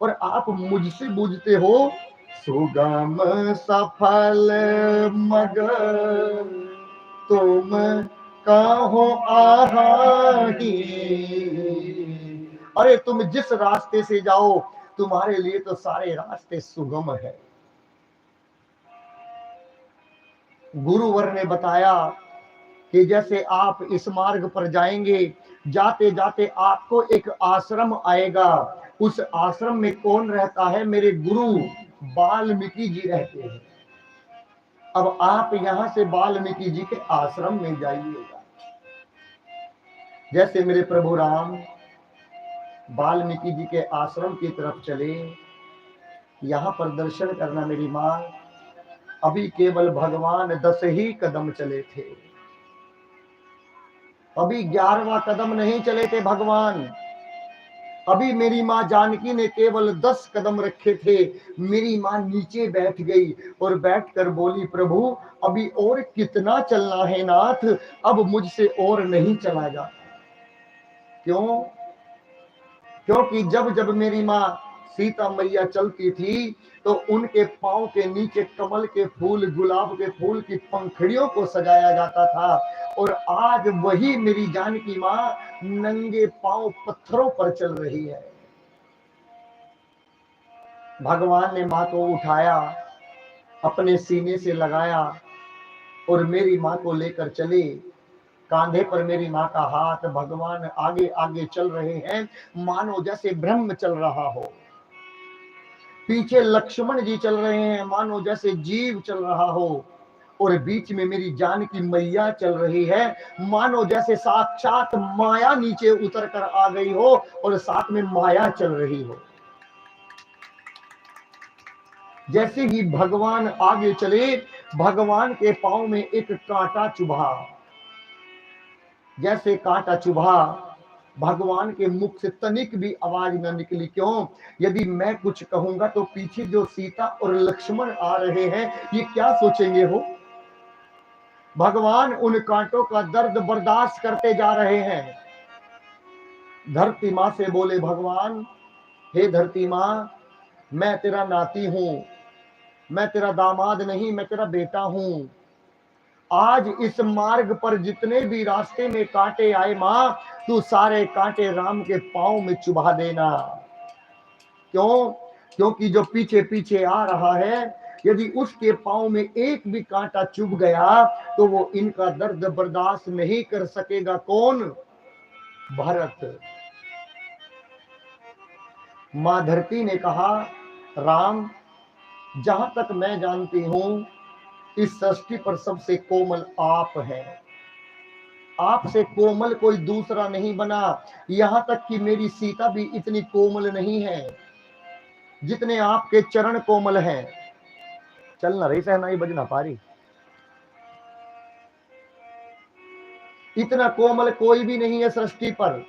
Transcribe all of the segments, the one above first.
और आप मुझसे पूछते हो सुगम सफल मगर तुम कहो आही। अरे तुम जिस रास्ते से जाओ तुम्हारे लिए तो सारे रास्ते सुगम है। गुरुवर ने बताया कि जैसे आप इस मार्ग पर जाएंगे, जाते जाते आपको एक आश्रम आएगा। उस आश्रम में कौन रहता है? मेरे गुरु वाल्मीकि जी रहते हैं। अब आप यहां से वाल्मीकि जी के आश्रम में जाइएगा। जैसे मेरे प्रभु राम वाल्मीकि जी के आश्रम की तरफ चले, यहां पर दर्शन करना मेरी मां। अभी केवल भगवान 10 ही कदम चले थे, अभी 11वां कदम नहीं चले थे भगवान। अभी मेरी माँ जानकी ने केवल 10 कदम रखे थे। मेरी माँ नीचे बैठ गई और बैठकर बोली, प्रभु अभी और कितना चलना है नाथ, अब मुझसे और नहीं चला जाता। क्यों? क्योंकि जब जब मेरी माँ सीता मैया चलती थी तो उनके पांव के नीचे कमल के फूल, गुलाब के फूल की पंखड़ियों को सजाया जाता था। और आज वही मेरी जानकी माँ नंगे पांव पत्थरों पर चल रही है। भगवान ने माँ को उठाया, अपने सीने से लगाया और मेरी माँ को लेकर चले। कांधे पर मेरी माँ का हाथ, भगवान आगे आगे चल रहे हैं मानो जैसे ब्रह्म चल रहा हो। पीछे लक्ष्मण जी चल रहे हैं मानो जैसे जीव चल रहा हो। और बीच में मेरी जानकी मैया चल रही है मानो जैसे साक्षात माया नीचे उतर कर आ गई हो और साथ में माया चल रही हो। जैसे ही भगवान आगे चले, भगवान के पांव में एक कांटा चुभा। जैसे कांटा चुभा, भगवान के मुख से तनिक भी आवाज न निकली। क्यों? यदि मैं कुछ कहूंगा तो पीछे जो सीता और लक्ष्मण आ रहे हैं ये क्या सोचेंगे हो। भगवान उन कांटों का दर्द बर्दाश्त करते जा रहे हैं। धरती माँ से बोले भगवान, हे धरती माँ, मैं तेरा नाती हूं, मैं तेरा दामाद नहीं, मैं तेरा बेटा हूं। आज इस मार्ग पर जितने भी रास्ते में कांटे आए मां, तू सारे कांटे राम के पांव में चुभा देना। क्यों? क्योंकि जो पीछे पीछे आ रहा है यदि उसके पांव में एक भी कांटा चुभ गया तो वो इनका दर्द बर्दाश्त नहीं कर सकेगा। कौन? भरत। मां धरती ने कहा, राम, जहां तक मैं जानती हूं इस सृष्टि पर सबसे कोमल आप हैं। आपसे कोमल कोई दूसरा नहीं बना। यहां तक कि मेरी सीता भी इतनी कोमल नहीं है जितने आपके चरण कोमल हैं। चल ना रही, सहनाई बज ना पा रही। इतना कोमल कोई भी नहीं है सृष्टि पर।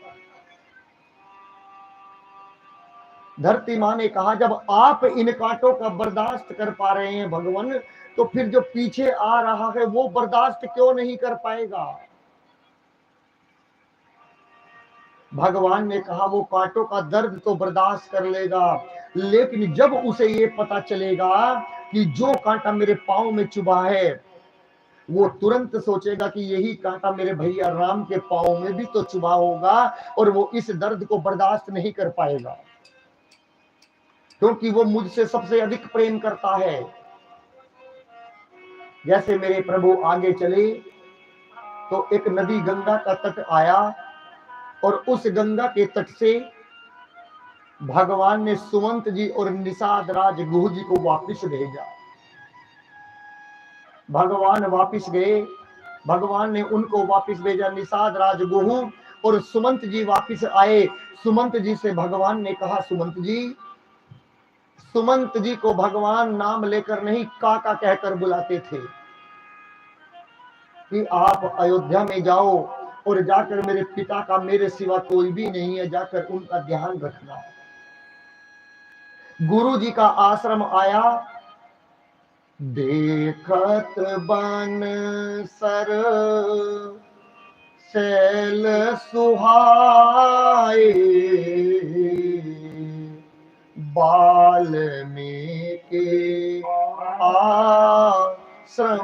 धरती मां ने कहा, जब आप इन कांटों का बर्दाश्त कर पा रहे हैं भगवान, तो फिर जो पीछे आ रहा है वो बर्दाश्त क्यों नहीं कर पाएगा। भगवान ने कहा, वो कांटों का दर्द तो बर्दाश्त कर लेगा, लेकिन जब उसे ये पता चलेगा कि जो कांटा मेरे पांव में चुभा है, वो तुरंत सोचेगा कि यही कांटा मेरे भैया राम के पांव में भी तो चुभा होगा और वो इस दर्द को बर्दाश्त नहीं कर पाएगा, क्योंकि वो मुझसे सबसे अधिक प्रेम करता है। जैसे मेरे प्रभु आगे चले तो एक नदी गंगा का तट आया और उस गंगा के तट से भगवान ने सुमंत जी और निषाद राज गुह जी को वापिस भेजा। भगवान वापिस गए, भगवान ने उनको वापिस भेजा, निषाद राज गुह और सुमंत जी वापिस आए। सुमंत जी से भगवान ने कहा, सुमंत जी, सुमंत जी को भगवान नाम लेकर नहीं काका कहकर बुलाते थे कि आप अयोध्या में जाओ और जाकर मेरे पिता का मेरे सिवा कोई भी नहीं है, जाकर उनका ध्यान रखना। गुरु जी का आश्रम आया, देखत बन सर शैल सुहाए, वाल्मीकि आश्रम